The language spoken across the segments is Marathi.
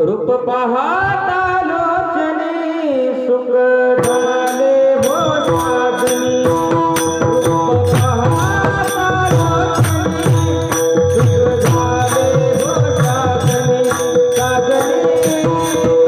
रूप पाहता लोचनी सुख ढाले हो साधनी रूप पाहता लोचनी सुख ढाले हो साधनी साधनी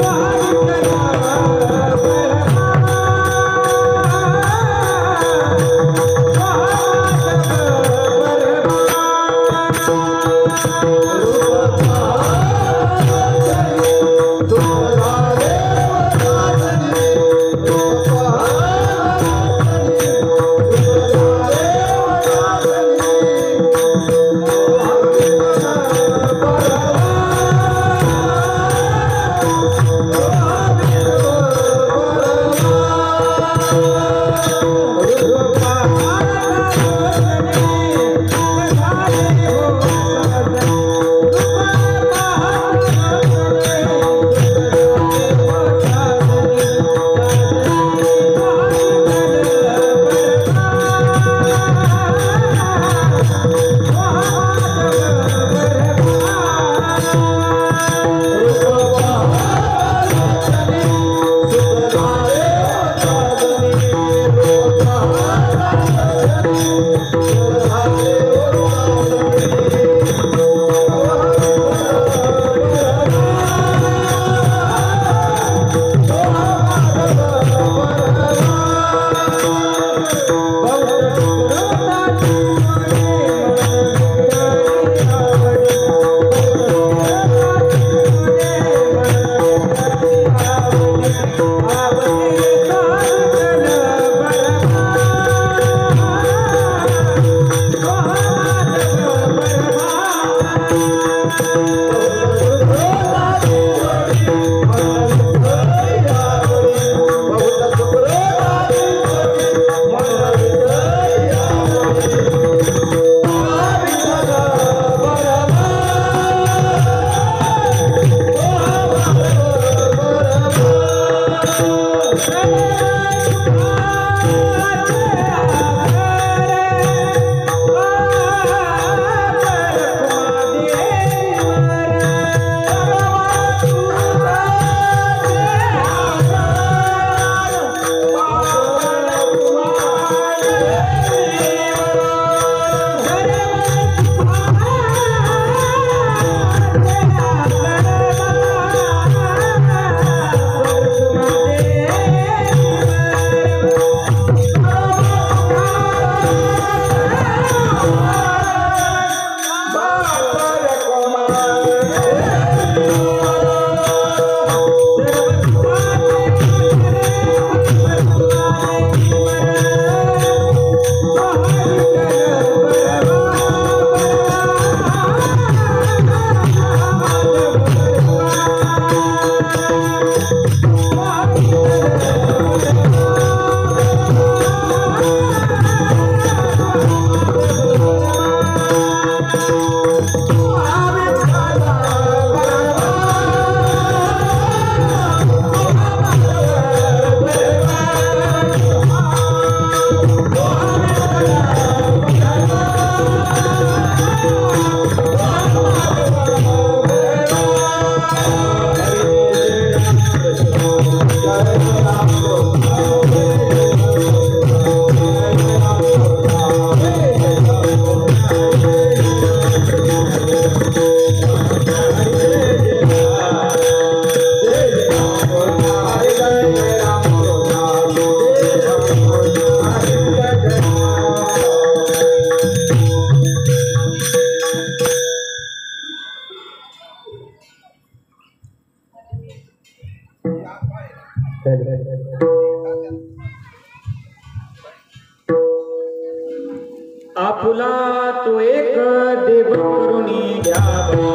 आपुला तो एक देव करुणी घ्यावा,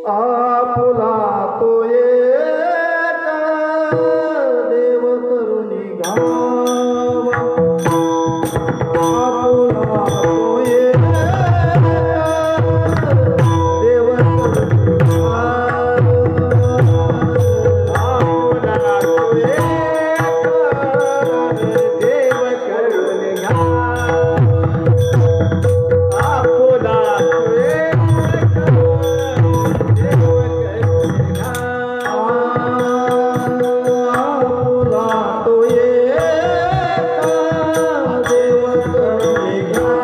आपुला तो एक देव करुणी घ्यावा, आपुला तो एक देव करुणी घ्यावा, आपुला तो एक देव करुणी घ्यावा,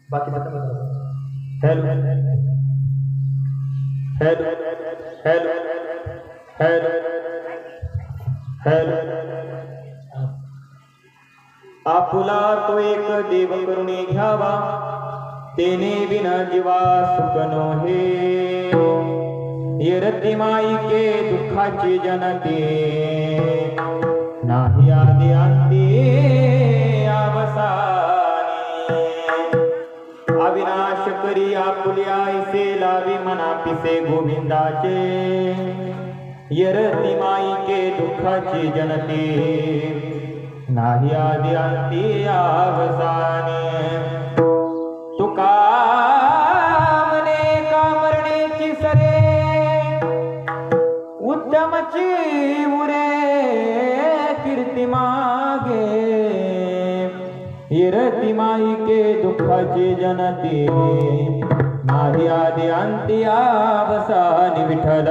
बाकी बात hello hello hello hello hello आपुला तो एक देव करुणे घ्यावा तेने बिना जीवा सुख नोहे येरती माईके दुःखाची जनते नाही आदि अंती अवसानी अविनाश करी आपुल्या ऐसे लावी मना पिसे गोविंदाचे येरती माईके दुःखाची जनते नाही आदि अंती अवसानी तुका मने कामरणेची सरे उत्तमची उरे कीर्ती मागे येरती माईके दुःखाची जनते नाही आदि अंती अवसानी विठ्ठल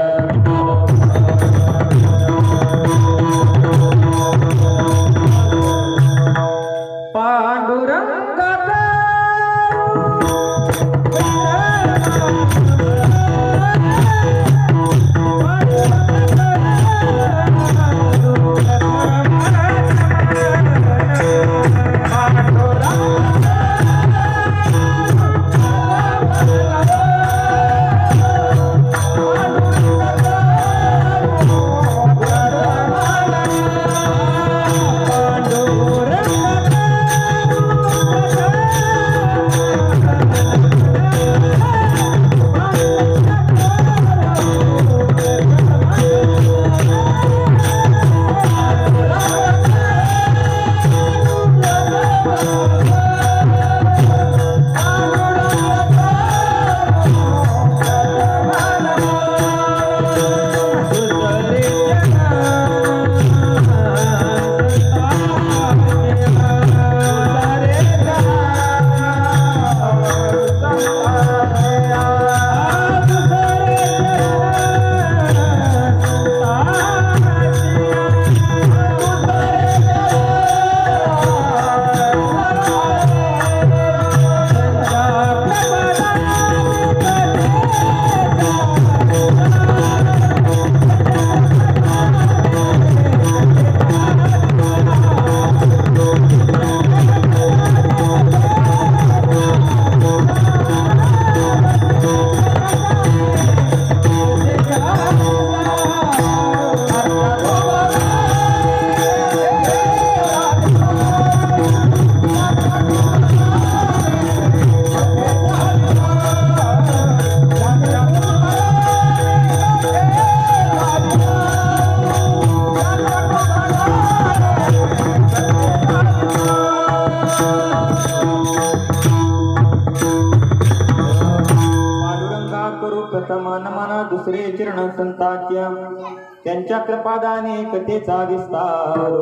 त्यांच्या कृपादाने कथेचा विस्तार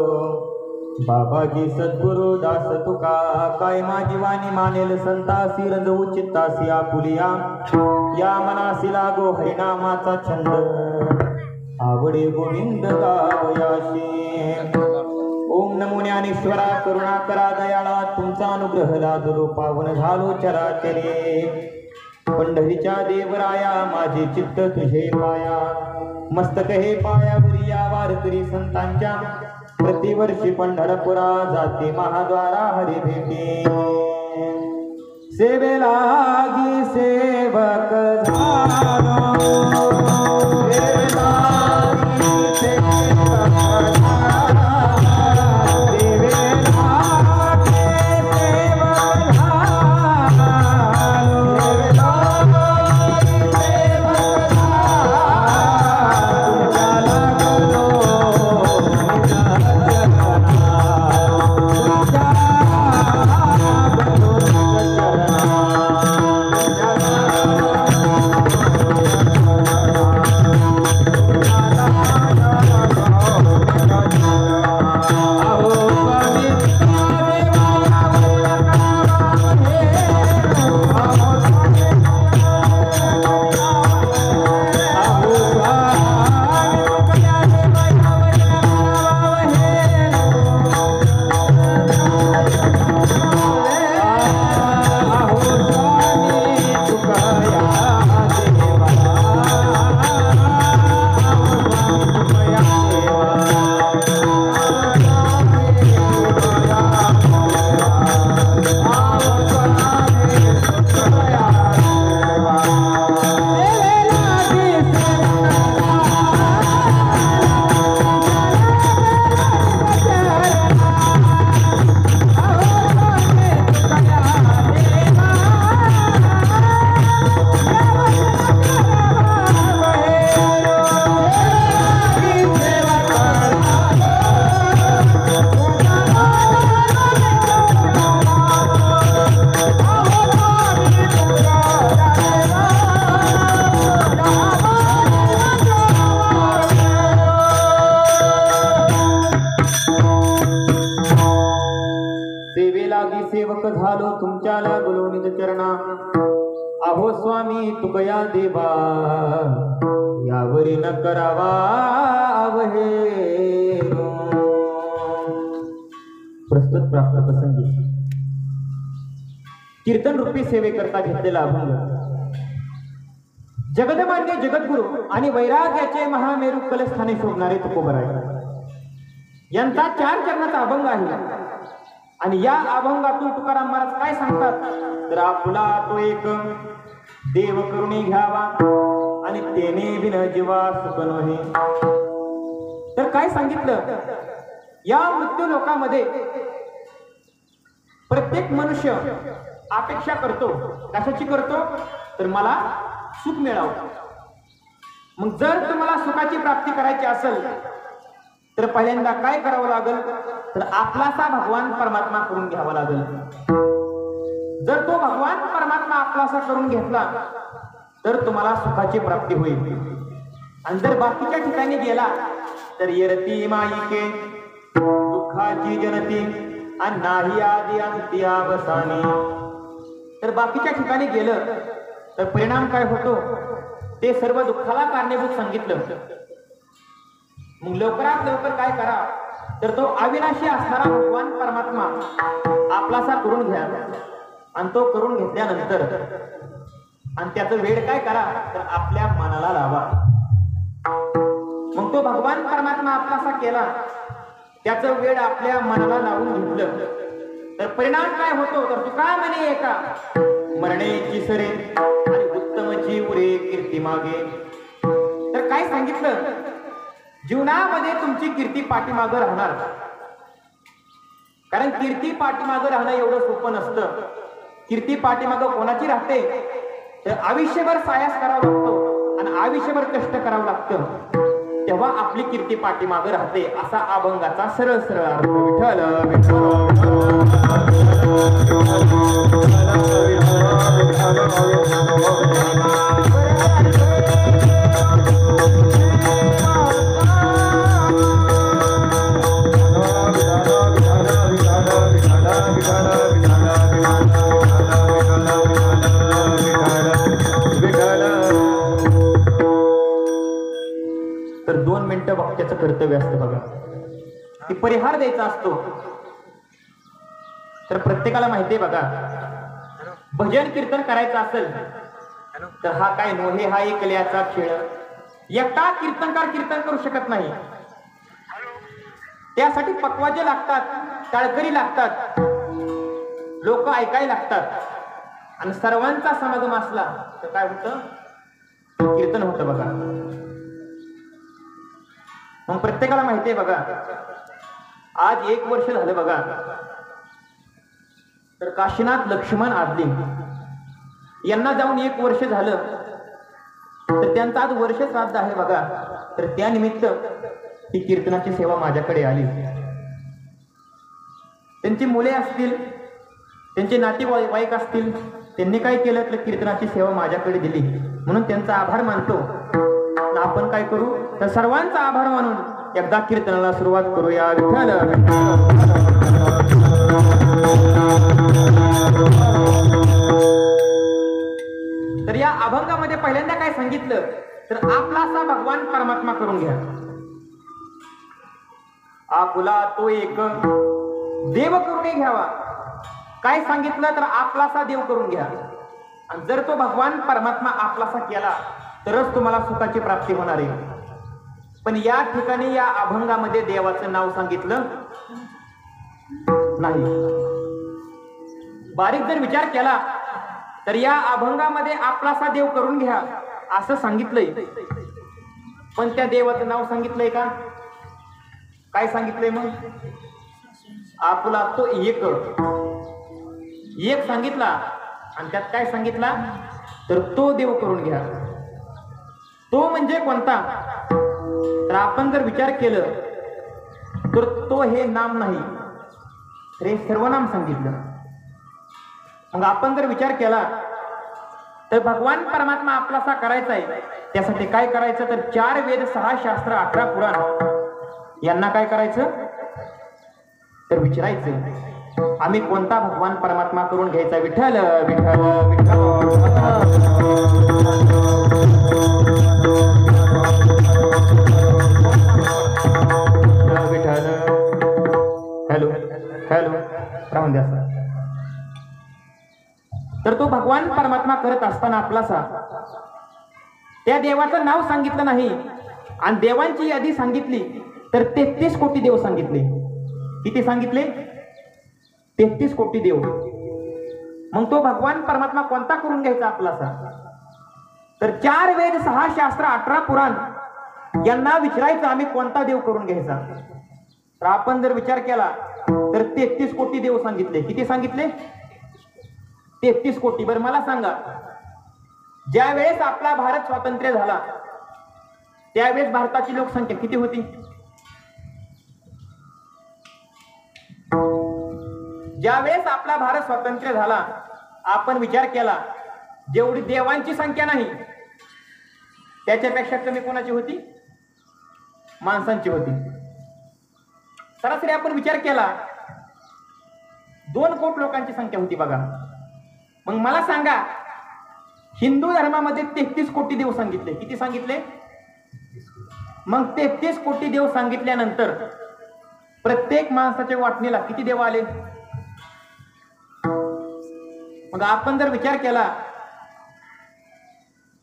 बाबाजी सद्गुरु दास तुका काय माझी वाणी मानेल संतासी रंजवू चित्तासी आपुलिया या मनासी लागो हरिनामाचा छंद आवडे गोविंद गावयाशी ओम नमो ज्ञानेश्वरा करुणा करा दयाळा तुमचा अनुग्रह लादलो पावन झालो चराचरे पंढरीच्या देवराया माझे चित्त तुझे पाया मस्तक हे पायावरी या वारकरी संतांच्या प्रतिवर्षी पंढरपुरा जाते महाद्वारा हरी भेटे सेवेलागी सेवक झालो सेवक झालो तुमच्या लागलो निज चरणा अहो स्वामी तुकया देवा यावरी न करावा अवहे प्रस्तुत प्राप्त प्रसंगी कीर्तन रूपी सेवेकरता घेतलेला अभंग जगदमान्य जगद्गुरु आणि वैराग्याचे महामेरू कलस्थानी शोभणारे तुकोबराय यांचा 4 चरणाचा अभंग आहे आणि या अभंगातून तुकाराम महाराज काय सांगतात तर आपला तो एक देव करुणी घ्यावा आणि तेने बिन जीवा सुख नोहे तर काय सांगितलं या मृत्यू लोकामध्ये प्रत्येक मनुष्य अपेक्षा करतो कशाची करतो तर मला सुख मिळावं मग जर तुम्हाला सुखाची प्राप्ती करायची असेल तर पहिल्यांदा काय करावं लागेल तर आपलासा भगवान परमात्मा करून घ्यावा लागेल जर तो भगवान परमात्मा आपलासा करून घेतला तर तुम्हाला सुखाची प्राप्ती होईल आणि जर बाकीच्या ठिकाणी गेला तर येरती माईके दुःखाची जनती आणि नाही आदी अंती अवसानी तर बाकीच्या ठिकाणी गेलं तर परिणाम काय होतो ते सर्व दुःखाला कारणीभूत सांगितलं मग लवकरात लवकर काय करा तर तो अविनाशी असणारा भगवान परमात्मा आपलासा करून घ्या आणि तो करून घेतल्यानंतर आणि त्याचं वेळ काय करा तर आपल्या मनाला लावा मग तो भगवान परमात्मा आपलासा केला त्याचं वेळ आपल्या मनाला लावून घेतलं तर परिणाम काय होतो तर तुका म्हणे एका मरणेची सरे आणि उत्तमची उरे कीर्ती मागे तर काय सांगितलं जीवनामध्ये तुमची कीर्ती पाठीमागं राहणार कारण कीर्ती पाठीमागं राहणं एवढं सोपं नसतं कीर्ती पाठीमागं कोणाची राहते तर आयुष्यभर सायास करावा लागतो आणि आयुष्यभर कष्ट करावं लागतं तेव्हा आपली कीर्ती पाठीमागं राहते असा अभंगाचा सरळ सरळ अर्थ विठ्ठल त्याचं कर्तव्य असतं बघा, ती परिहार द्यायचा असतो. तर प्रत्येकाला माहिती आहे बघा, भजन कीर्तन करायचं असेल तर हा काय नोहे, हा एकल्याचा खेळ. एकटा कीर्तनकार कीर्तन करू शकत नाही. त्यासाठी पक्वाजे लागतात, टाळकरी लागतात, लोक ऐकायला लागतात. आणि सर्वांचा समागम असला तर काय होतं, कीर्तन होतं बघा. मग प्रत्येकाला माहिती आहे बघा, आज 1 वर्ष झालं बघा, तर काशीनाथ लक्ष्मण आदले यांना जाऊन 1 वर्ष झालं, तर त्यांचं आज वर्ष श्राद्ध आहे बघा. तर त्यानिमित्त ही कीर्तनाची सेवा माझ्याकडे आली. त्यांची मुले असतील, त्यांचे नातेवाईक असतील, त्यांनी काय केलं तर कीर्तनाची सेवा माझ्याकडे दिली, म्हणून त्यांचा आभार मानतो. आपण काय करू तर सर्वांचा आभार मानून एकदा कीर्तनाला सुरुवात करूया. विठ्ठल तर या अभंगामध्ये पहिल्यांदा काय सांगितलं तर आपलासा भगवान परमात्मा करून घ्या. आपुला तो एक देव करून घ्यावा. काय सांगितलं तर आपलासा देव करून घ्या. आणि जर तो भगवान परमात्मा आपलासा केला तरच तुम्हाला सुखाची प्राप्ती होणार आहे. पण या ठिकाणी या अभंगामध्ये देवाचं नाव सांगितलं नाही. बारीक जर विचार केला तर या अभंगामध्ये आपलासा देव करून घ्या असं सांगितलंय, पण त्या देवाचं नाव सांगितलंय का? काय सांगितलंय मग? आपला तो एक सांगितला आणि त्यात काय सांगितला तर तो देव करून घ्या. तो म्हणजे कोणता तर आपण जर विचार केलं तर तो हे नाम नाही तर हे सर्वनाम सांगितलं. मग आपण जर विचार केला तर भगवान परमात्मा आपलासा करायचा आहे, त्यासाठी काय करायचं तर 4 वेद 6 शास्त्र 18 पुराण यांना काय करायचं तर विचारायचं आम्ही कोणता भगवान परमात्मा करून घ्यायचा. विठ्ठल विठ्ठल विठ्ठल. हॅलो हॅलो राहून द्या. तर तो भगवान परमात्मा करत असताना आपलासा त्या देवाचं नाव सांगितलं नाही आणि देवांची यादी सांगितली तर 33 कोटी देव सांगितले. किती सांगितले? 33 कोटी देव. मग तो भगवान परमात्मा कोणता करून घ्यायचा आपलासा तर 4 वेद 6 शास्त्र 18 पुराण यांना विचारायचं आम्ही कोणता देव करून घ्यायचा. तर आपण जर विचार केला तर 33 कोटी देव सांगितले. किती सांगितले? 33 कोटी. बरं मला सांगा, ज्या वेळेस आपला भारत स्वातंत्र्य झाला त्यावेळेस भारताची लोकसंख्या किती होती? ज्या वेळेस आपला भारत स्वातंत्र्य झाला आपण विचार केला जेवढी देवांची संख्या नाही त्याच्यापेक्षा कमी कोणाची होती? माणसांची होती. सरासरी आपण विचार केला 2 कोटी लोकांची संख्या होती बघा. मग मला सांगा, हिंदू धर्मामध्ये 33 कोटी देव सांगितले. किती सांगितले? मग 33 कोटी देव सांगितल्यानंतर प्रत्येक माणसाच्या वाटणीला किती देव आले? मग आपण जर विचार केला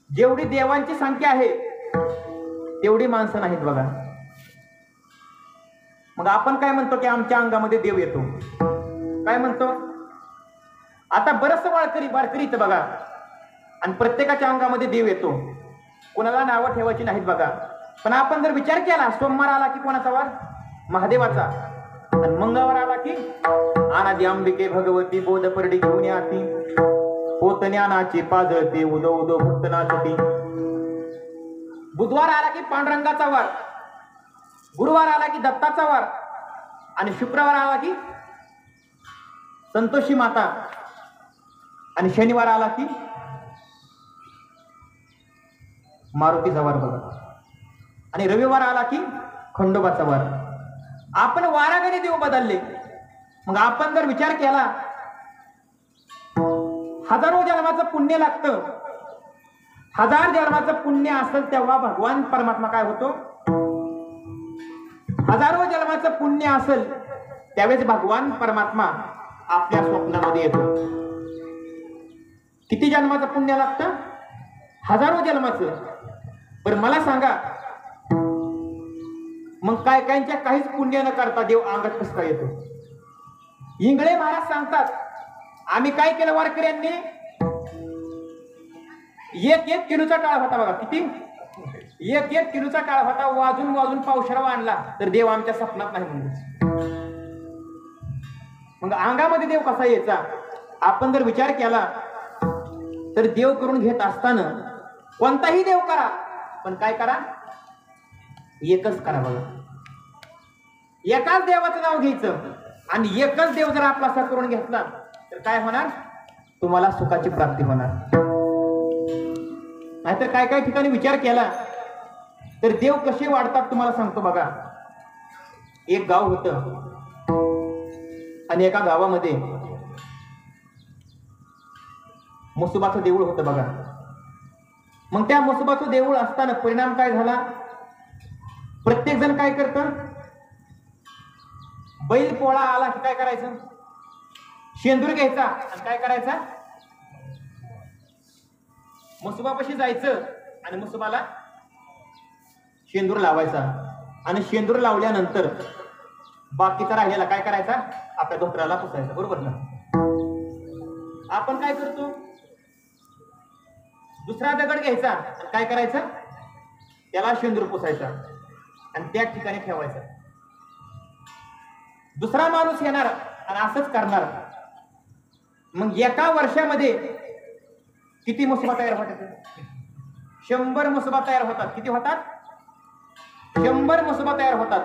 जेवढी देवांची संख्या आहे तेवढी माणसं नाहीत बघा. मग आपण काय म्हणतो की आमच्या अंगामध्ये देव येतो. काय म्हणतो? आता बरंच वारकरीचं बघा आणि प्रत्येकाच्या अंगामध्ये देव येतो. कोणाला नावं ठेवायची नाहीत बघा. पण आपण जर विचार केला सोमवार आला की कोणाचा वार? महादेवाचा. आणि मंगळवार आला की अनादी अंबिके भगवती बोध परडी घेऊन याती होत ज्ञानाची पाजळती उदो उदो भक्त नाचती. बुधवार आला की पांडुरंगाचा वार, गुरुवार आला की दत्ताचा वार आणि शुक्रवार आला की संतोषी माता आणि शनिवार आला की मारुतीचा वार बघा आणि रविवार आला की खंडोबाचा वार. आपण वारागणे देव बदलले. मग आपण जर विचार केला हजारो जन्माचं पुण्य लागतं. 1000 जन्माचं पुण्य असेल तेव्हा भगवान परमात्मा काय होतो हजारो जन्माचं पुण्य असेल त्यावेळेस भगवान परमात्मा आपल्या स्वप्नामध्ये येतो. किती जन्माचं पुण्य लागतं? हजारो जन्माचं. बरं मला सांगा, मग काय काहींच्या काहीच पुण्य न करता देव अंगात कसं काय येतो? इंगळे महाराज सांगतात, आम्ही काय केलं वारकऱ्यांनी, एक किलोचा टाळ होता बघा. किती? एक किलोचा टाळ होता. वाजून वाजून पावशेरावा आणला तर देव आमच्या स्वप्नात नाही म्हणजे. मग अंगामध्ये देव कसा यायचा? आपण जर विचार केला तर देव करून घेत असताना कोणताही देव करा, पण काय करा? एकच करा बघा. एकाच देवाचं नाव घ्यायचं आणि एकच देव जर आपला असा करून घेतला तर काय होणार? तुम्हाला सुखाची प्राप्ती होणार. नाहीतर काय काय ठिकाणी विचार केला तर देव कसे वाढतात तुम्हाला सांगतो बघा. एक गाव होतं आणि एका गावामध्ये म्हसोबाचं देऊळ होतं बघा. मग त्या म्हसोबाचं देऊळ असताना परिणाम काय झाला? प्रत्येक जण काय करतं? बैल पोळा आला की काय करायचं? शेंदूर घ्यायचा आणि काय करायचा? म्हसोबापाशी जायचं आणि म्हसोबाला शेंदूर लावायचा. आणि शेंदूर लावल्यानंतर बाकीचा राहिलेला काय करायचा? आपल्या धोत्राला पुसायचा. बरोबर ना? आपण काय करतो? दुसरा दगड घ्यायचा आणि काय करायचं? त्याला शेंदूर पुसायचा आणि त्या ठिकाणी ठेवायचा. दुसरा माणूस येणार आणि असंच करणार. मग एका वर्षामध्ये किती म्हसोबा तयार होतात? 100 म्हसोबा तयार होतात. किती होतात? 100 म्हसोबा तयार होतात.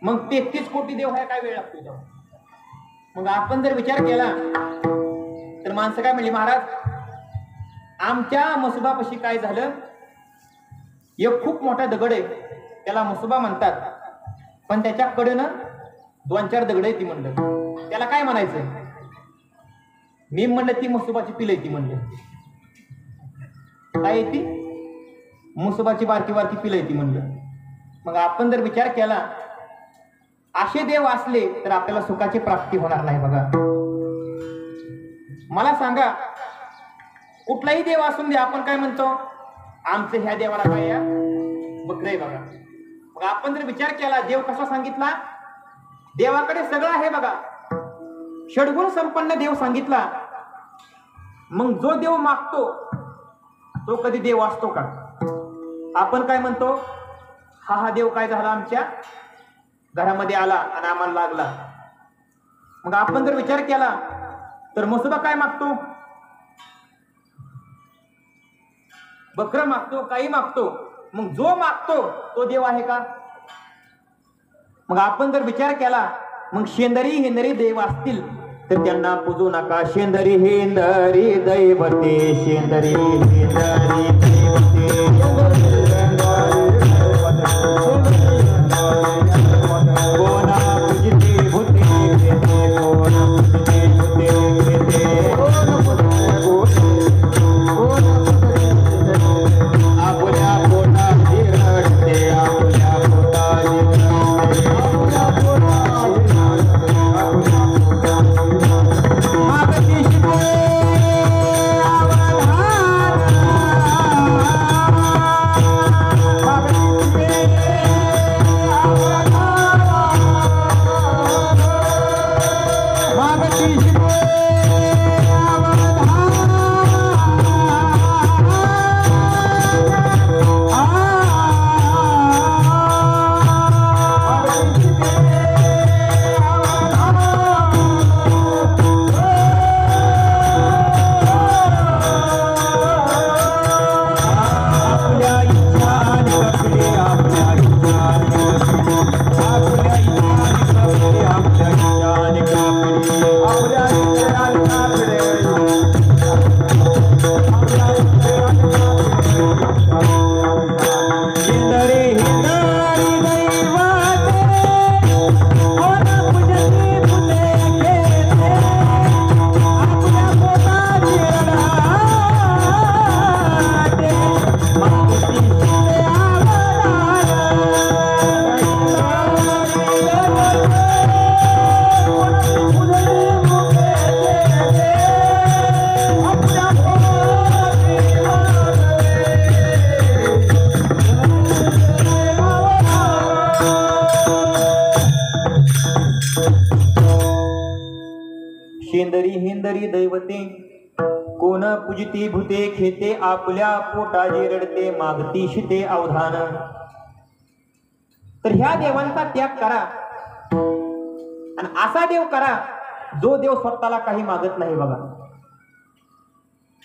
मग 33 कोटी देव आहे, काय वेळ लागतो? मग आपण जर विचार केला तर माणसं काय म्हणली, महाराज आमच्या म्हसोबापाशी काय झालं? एक खूप मोठा दगड आहे, त्याला म्हसोबा म्हणतात, पण त्याच्या कडेनं 2-4 दगड आहे ती म्हणलं. त्याला काय म्हणायचं? मी म्हणलं ती म्हसोबाची पिल आहे ती म्हणलं. काय आहे ती? म्हसोबाची बारकी बारकी पिल आहे ती म्हणलं. मग आपण जर विचार केला असे देव असले तर आपल्याला सुखाची प्राप्ती होणार नाही बघा. मला सांगा, कुठलाही देव असून दे, आपण काय म्हणतो? आमचं ह्या देवाला काय या बकरं आहे बघा. मग आपण जर विचार केला देव कसा सांगितला? देवाकडे सगळं आहे बघा. षडगुण संपन्न देव सांगितला. मग जो देव मागतो तो कधी देव असतो का? आपण काय म्हणतो? हा देव काय झाला? आमच्या घरामध्ये आला आणि आम्हाला लागला. मग आपण जर विचार केला तर म्हसोबा काय मागतो? बकरं मागतो, काही मागतो. मग जो मागतो तो देव आहे का? मग आपण जर विचार केला मग शेंदरी हेंदरी देव असतील तर त्यांना पूजू नका. शेंदरी हेंदरी दैवते, शेंदरी हेंदरी दैवते. कोणा पूजिते भूते घेते, कोणा पूजिते भूते घेते. आपल्या पोटाची रडते, आपल्या पोटाची रडते, आपल्या पोटाची मागती शिकवे अवधान. शेंदरी हेंदरी दैवते कोण पूजिती भूते खेते आपल्या पोटाजे रडते मागती शिते अवधान. तर ह्या देवांचा त्याग करा आणि असा देव करा जो देव स्वतःला काही मागत नाही बघा.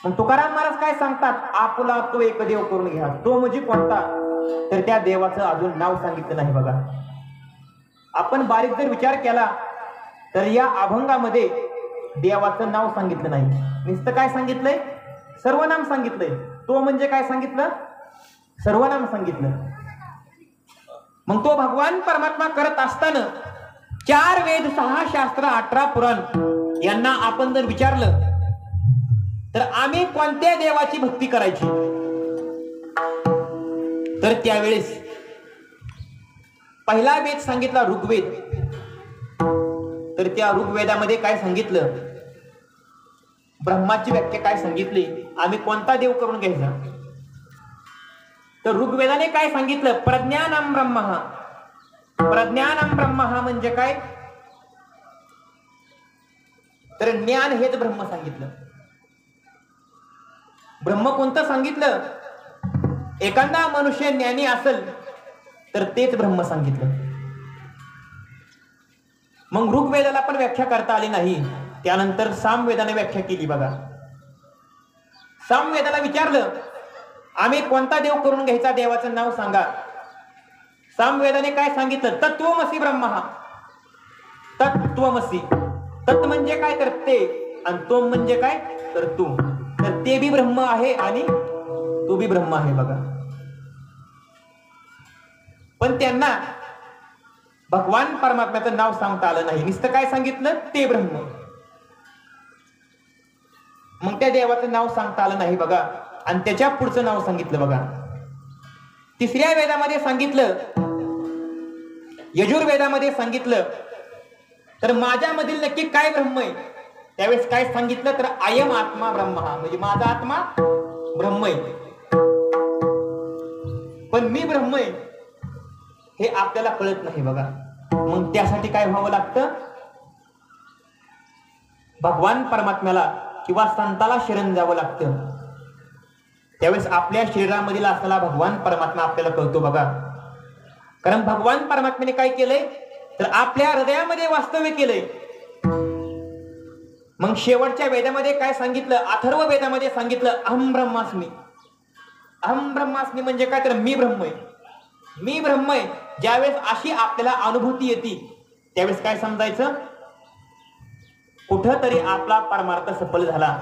मग तुकाराम महाराज काय सांगतात, आपुला तो एक देव करून घ्या. तो म्हणजे कोणता, तर त्या देवाचं अजून नाव सांगितलं नाही बघा. आपण बारीक जर विचार केला तर या अभंगामध्ये देवाचं नाव सांगितलं नाही. नुसतं काय सांगितलंय, सर्वनाम सांगितलंय. तो म्हणजे काय सांगितलं, सर्वनाम सांगितलं. मग तो भगवान परमात्मा करत असताना 4 वेद 6 शास्त्र 18 पुराण यांना आपण जर विचारलं तर आम्ही कोणत्या देवाची भक्ती करायची, तर त्यावेळेस पहिला वेद सांगितला ऋग्वेद. तर त्या ऋग्वेदामध्ये काय सांगितलं, ब्रह्माची व्याख्या काय सांगितली, आम्ही कोणता देव करून घ्यायचा. तर ऋग्वेदाने काय सांगितलं, प्रज्ञानम ब्रह्म. प्रज्ञानम ब्रह्म म्हणजे काय, तर ज्ञान हेच ब्रह्म सांगितलं. ब्रह्म कोणतं सांगितलं, एखादा मनुष्य ज्ञानी असेल तर तेच ब्रह्म सांगितलं. मग ऋग्वेदाला पण व्याख्या करता आली नाही. त्यानंतर सामवेदाने व्याख्या केली बघा. सामवेदाला विचारलं आम्ही कोणता देव करून घ्यायचा, देवाचं नाव सांगा. सामवेदाने काय सांगितलं, तत्वमसी ब्रह्म. तत्वमसी, तत् म्हणजे काय, तर ते, आणि तो म्हणजे काय, तर तू. तर ते बी ब्रह्म आहे आणि तू बी ब्रह्म आहे बघा. पण त्यांना भगवान परमात्म्याचं नाव सांगता आलं नाही. नुसतं काय सांगितलं, ते ब्रह्म. मग त्या देवाचं नाव सांगता आलं नाही बघा. आणि त्याच्या पुढचं नाव सांगितलं बघा. 3ऱ्या वेदामध्ये सांगितलं, यजुर्वेदामध्ये सांगितलं, तर माझ्यामधील नक्की काय ब्रह्म आहे. त्यावेळेस काय सांगितलं, तर अयम आत्मा ब्रह्म, म्हणजे माझा आत्मा ब्रह्म आहे. पण मी ब्रह्म आहे हे आपल्याला कळत नाही बघा. मग त्यासाठी काय व्हावं लागतं, भगवान परमात्म्याला किंवा संताला शरण जावं लागतं. त्यावेळेस आपल्या शरीरामधील असलेला भगवान परमात्मा आपल्याला कळतो बघा. कारण भगवान परमात्म्याने काय केलंय, तर आपल्या हृदयामध्ये वास्तव्य केलंय. मग शेवटच्या वेदामध्ये काय सांगितलं, अथर्व वेदामध्ये सांगितलं, अहम ब्रह्मास्मी. अहम ब्रह्मास्मी म्हणजे काय, तर मी ब्रह्म आहे. मी ब्रह्म आहे. ज्यावेळेस अशी आपल्याला अनुभूती येते त्यावेळेस काय समजायचं, कुठं तरी आपला परमार्थ सफल झाला.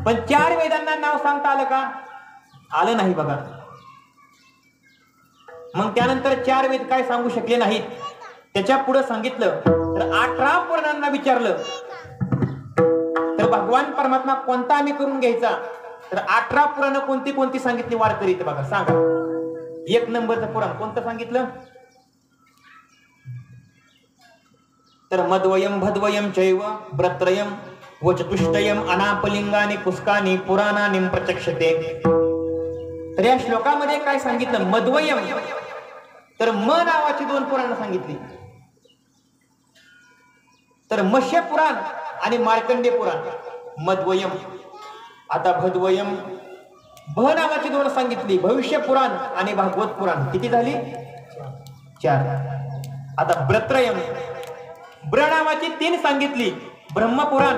पण 4 वेदांना नाव सांगता आलं का, आलं नाही बघा. मग त्यानंतर 4 वेद काय सांगू शकले नाहीत. त्याच्या पुढे सांगितलं, तर 18 पुराणांना विचारलं, तर भगवान परमात्मा कोणता आम्ही करून घ्यायचा, तर 18 पुराण कोणती कोणती सांगितली वारकरीत बघा, सांगा. 1 नंबरचं पुराण कोणतं सांगितलं, तर मद्वयम भद्वयम चैव व्रत्रयम व चतुष्टयम अनापलिंगानि पुष्कानि पुराणानि प्रचक्षते. तर या श्लोकामध्ये काय सांगितलं, मद्वयम, तर म नावाची 2 पुराण सांगितली. तर मत्स्य पुराण आणि मार्कंडे पुराण, मद्वयम. आता भद्वयम, भ नावाची 2 सांगितली, भविष्य पुराण आणि भागवत पुराण. किती झाली, 4. आता व्रत्रयम, ब्र नावाची 3 सांगितली, ब्रह्मपुराण,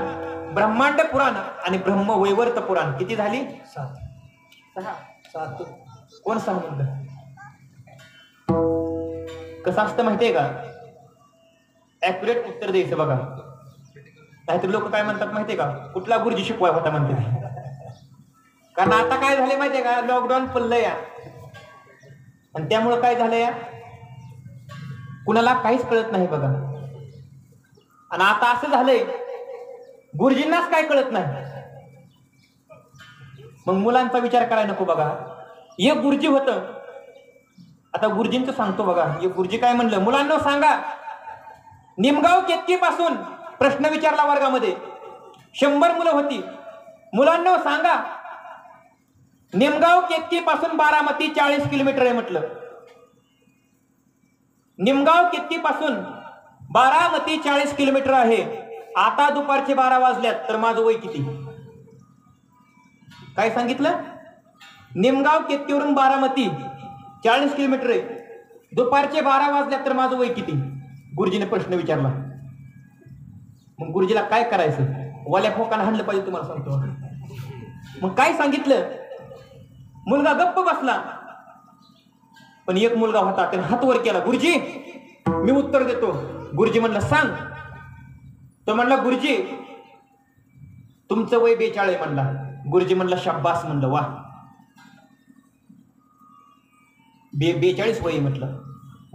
ब्रह्मांड पुराण आणि ब्रह्मवैवर्त पुराण. किती झाली, 7. कोण सांगितलं, कसं असतं माहितीये का, ऍक्युरेट उत्तर द्यायचं बघा. नाहीतर लोक काय म्हणतात माहितीये का, कुठला गुरुजी शिकवाय होता म्हणते. कारण आता काय झालंय माहितीये का, लॉकडाऊन पडलंय या, आणि त्यामुळे काय झालंय या, कुणाला काहीच कळत नाही बघा. आणि आता असं झालंय, गुरुजींनाच काय कळत नाही. मग मुलांचा विचार करायला नको बघा. एक गुरुजी होतं, आता गुरुजींचं सांगतो बघा. एक गुरुजी काय म्हणलं, मुलांना सांगा, निमगाव केतकी पासून प्रश्न विचारला वर्गामध्ये, 100 मुलं होती. मुलांना सांगा, निमगाव केतकी पासून बारामती 40 किलोमीटर आहे म्हटलं. निमगाव केतकी पासून बारामती 40 किलोमीटर आहे. आता दुपारचे 12 वाजल्यात तर माझं वय किती? काय सांगितलं? निमगाव केतकीवरून बारामती 40 किलोमीटर आहे. दुपारचे 12 वाजल्यात तर माझं वय किती? गुरुजीने प्रश्न विचारला. मग गुरुजीला काय करायचं? वाल्या फोकानं हाणलं पाहिजे तुम्हाला सांगतो. मग काय सांगितलं? मुलगा गप्प बसला. पण एक मुलगा होता, त्याने हात वर केला. गुरुजी मी उत्तर देतो. गुरुजी म्हणलं सांग. तो म्हणला गुरुजी तुमचं वय 42 म्हणला. गुरुजी म्हणला शाब्बास म्हणलं वा 42 वय म्हटलं.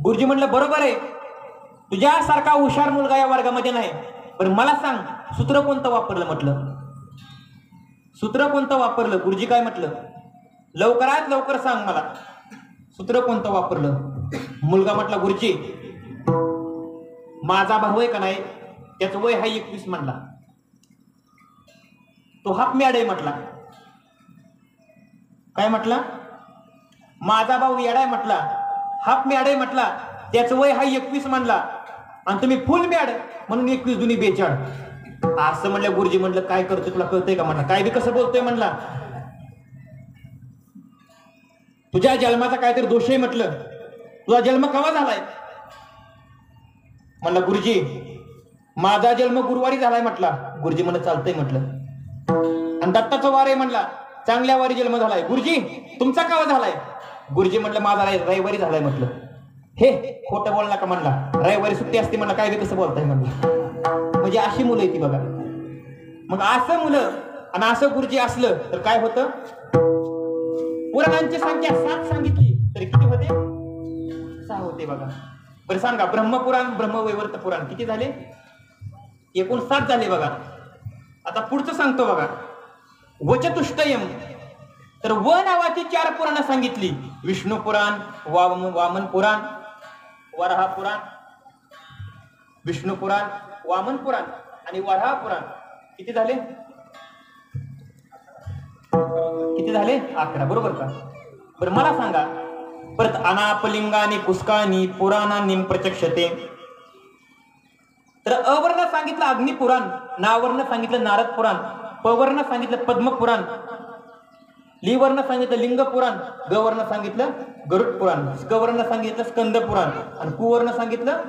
गुरुजी म्हणलं बरोबर आहे, तुझ्यासारखा हुशार मुलगा या वर्गामध्ये नाही. पण मला सांग सूत्र कोणतं वापरलं म्हटलं. सूत्र कोणतं वापरलं? गुरुजी काय म्हटलं? लवकरात लवकर सांग मला सूत्र कोणतं वापरलं. मुलगा म्हटला गुरुजी माझा भाऊ आहे का नाही त्याचं वय हा 21 म्हणला. तो हाफ मॅड आहे म्हटला. काय म्हटला? माझा भाऊ येडा आहे म्हटला, हाफ मॅड आहे म्हटला, त्याचं वय हा 21 म्हणला. आणि तुम्ही फुल मॅड म्हणून 21 दुनी 42 असं म्हणलं. गुरुजी म्हणलं काय करतो तुला कळतंय का म्हणला. काय बी कसं बोलतोय म्हणला. तुझ्या जन्माचा काहीतरी दोष आहे म्हटलं. तुझा जन्म केव्हा झालाय? म्हणला गुरुजी माझा जन्म गुरुवारी झालाय म्हटला. गुरुजी म्हणलं चालतंय म्हटलं. आणि दत्ताचा वार आहे म्हणला, चांगल्या वारी जन्म झालाय. गुरुजी तुमचा केव्हा झालाय? गुरुजी म्हटलं माझा रविवारी झालाय म्हटलं. हे खोटं बोल नका म्हणला, रविवारी सुट्टी असते म्हणला. काय बी कसं बोलताय म्हणलं. म्हणजे अशी मुलं येते बघा. मग असं मुलं आणि असं गुरुजी असलं तर काय होतं? पुराणांची संख्या 7 सांगितली तरी किती होते? 6 होते बघा. बरं सांगा ब्रह्मपुराण ब्रह्मवैवर्त पुराण किती झाले? एकूण 7 झाले बघा. आता पुढचं सांगतो बघा. वचतुष्टयम तर व नावाची 4 पुराणं सांगितली. विष्णू पुराण, वामन पुराण, वराह पुराण, विष्णू पुराण, वामन पुराण आणि वराह पुराण. किती झाले? किती झाले? 11 बरोबर का? बरं मला सांगा परत अनापलिंगानी कुस्कानी पुराणांनी प्रत्यक्षते. तर अवर्ण सांगितलं अग्निपुराण, नावर्ण सांगितलं नारद पुराण, पवर्ण सांगितलं पद्म पुराण, लिवर्ण सांगितलं लिंग पुराण, गवर्ण सांगितलं गरुड पुराण, स्कवर्ण सांगितलं स्कंद पुराण आणि कुवर्ण सांगितलं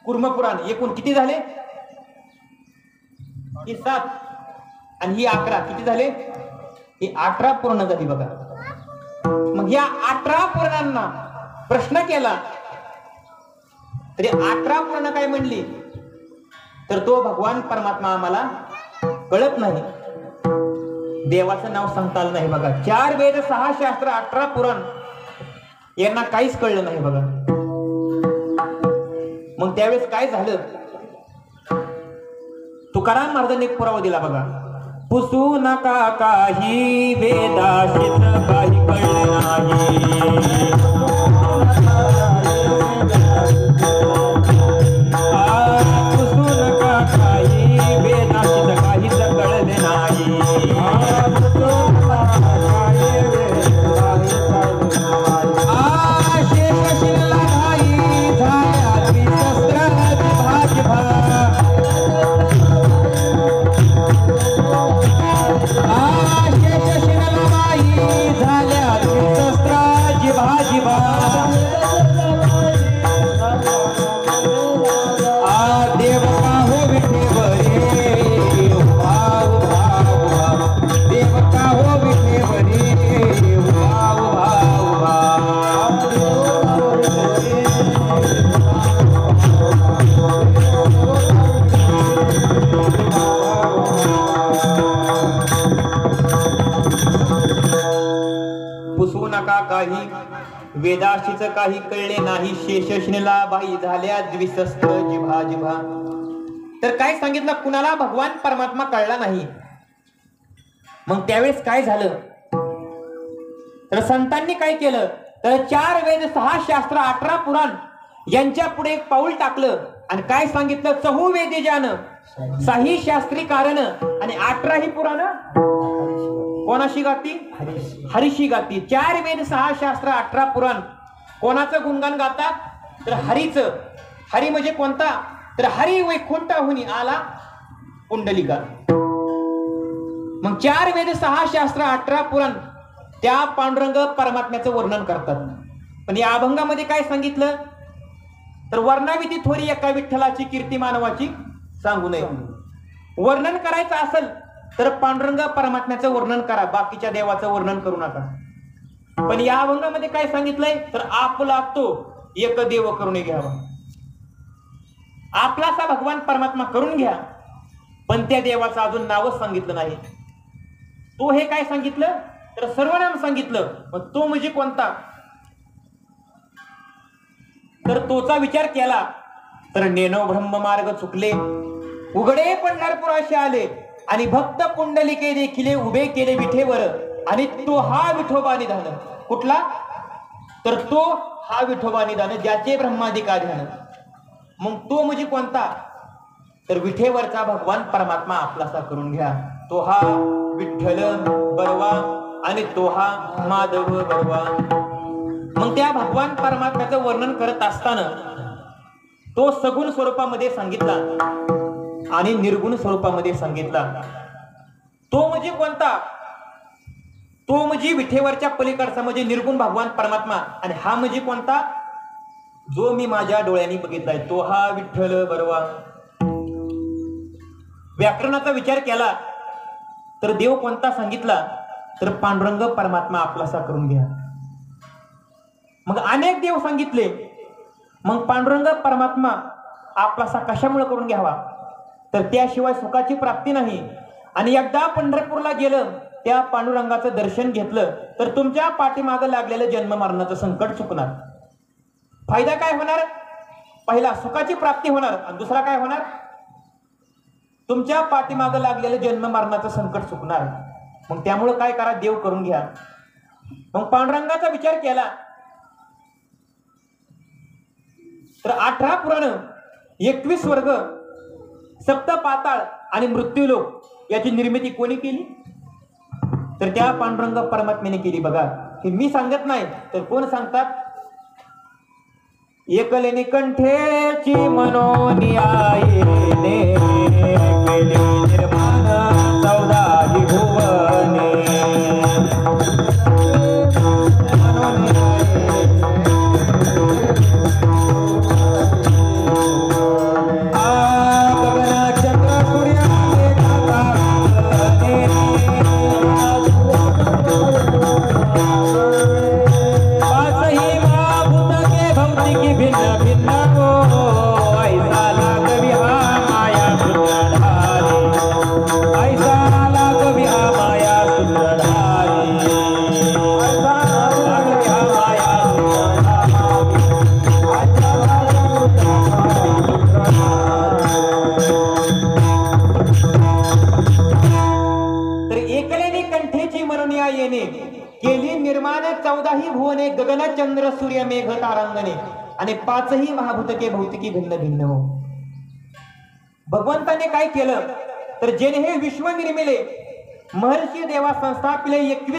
कुर्म पुराण. एकूण किती झाले? ही 7 आणि ही 11. किती झाले? ही 18 पुराण झाली बघा. मग या 18 पुराणांना प्रश्न केला तरी 18 पुराण काय म्हणली तर तो भगवान परमात्मा आम्हाला कळत नाही. देवाचं नाव सांगता आलं नाही बघा. 4 वेद 6 शास्त्र 18 पुराण यांना काहीच कळलं नाही बघा. मग त्यावेळेस काय झालं? तुकाराम महाराजांनी एक पुरावा दिला बघा. पुसू नका काही वेदाशीत काही कळलं नाही. पुसू नका काही वेदाशीत काहीच कळले नाही. शेष शिरला भाई झाल्या द्विशस्त्र भाजभा. काही वेदाशीच काही कळले नाही. शेषशिला बाई झाल्या द्विशस्त्र जिभा जिभा. तर काय सांगितलं? कुणाला भगवान परमात्मा कळला नाही. मग त्यावेळेस काय झालं? तर संतांनी काय केलं? तर 4 वेद 6 शास्त्र 18 पुराण यांच्या पुढे एक पाऊल टाकलं आणि काय सांगितलं? 4 वेदे जान 6 शास्त्री कारण आणि 18 ही पुराण कोणाशी गाती? हरीशी गाती. 4 वेद 6 शास्त्र 18 पुराण कोणाचं गुणगान गातात? तर हरीचं. हरी म्हणजे कोणता? तर हरी वैकुंठाहून आला पुंडलिका. मग 4 वेद 6 शास्त्र 18 पुराण त्या पांडुरंग परमात्म्याचं वर्णन करतात. पण या अभंगामध्ये काय सांगितलं तर वर्णावी ती थोरी एका विठ्ठलाची कीर्ती मानवाची सांगू नये. वर्णन करायचं असेल तर पांडुरंग परमात्म्याचं वर्णन करा, बाकीच्या देवाचं वर्णन करू नका. पण या अभंगामध्ये काय सांगितलंय तर आपला तो एक देव करून घ्यावा. आपलासा भगवान परमात्मा करून घ्या, पण त्या देवाचं अजून नावच सांगितलं नाही. तो हे काय सांगितलं तर सर्वनाम सांगितलं. मग तो म्हणजे कोणता तर तोचा विचार केला तर नेनो ब्रह्म मार्ग चुकले, उघडे पंढरपुराशी आले आणि भक्त पुंडलिके देखिले उभे केले विठेवर, आणि तो हा विठोबा निधान. कुठला तर तो हा विठोबा निधान ज्याचे ब्रह्मादिका ध्यान. मग तो म्हणजे कोणता तर विठेवरचा भगवान परमात्मा आपलासा करून घ्या. तो हा विठ्ठल बरवा आणि तो हा माधव बरवा. मग त्या भगवान परमात्म्याचं वर्णन करत असताना तो सगुण स्वरूपामध्ये सांगितला आणि निर्गुण स्वरूपामध्ये सांगितला. तो म्हणजे कोणता तो म्हणजे विठेवरच्या पलीकडचा म्हणजे निर्गुण भगवान परमात्मा. आणि हा म्हणजे कोणता जो मी माझ्या डोळ्यांनी बघितलाय तो हा विठ्ठल बरवा. व्याकरणाचा विचार केला तर देव कोणता सांगितला तर पांडुरंग परमात्मा आपलासा करून घ्या. मग अनेक देव सांगितले. मग पांडुरंग परमात्मा आपलासा कशामुळे करून घ्यावा तर त्याशिवाय सुखाची प्राप्ती नाही. आणि एकदा पंढरपूरला गेलं त्या पांडुरंगाचं दर्शन घेतलं तर तुमच्या पाठीमागं लागलेलं जन्म मरणाचं संकट चुकणार. फायदा काय होणार पहिला सुखाची प्राप्ती होणार आणि दुसरा काय होणार तुमच्या पाठीमागं लागलेलं जन्म मरणाचं संकट चुकणार. मग त्यामुळं काय करा देव करून घ्या. मग पांडुरंगाचा विचार केला तर 18 पुराण 21 वर्ग 7 पाताळ आणि मृत्यूलोक याची निर्मिती कोणी केली तर त्या पांडुरंग परमात्म्याने केली. बघा हे मी सांगत नाही तर कोण सांगतात एकलेने कंठेची मनोनियायेने केली निर्माण 14 भुवने. केली निर्माण 14 भुवने गगन चंद्र सूर्य मेघ तारांगणे आणि 5 महाभूतके भौतिकी भिन्न भिन्न हो. भगवंताने काय केलं तर जेणे हे विश्व निर्मिले महर्षी देवा संस्थापिले 21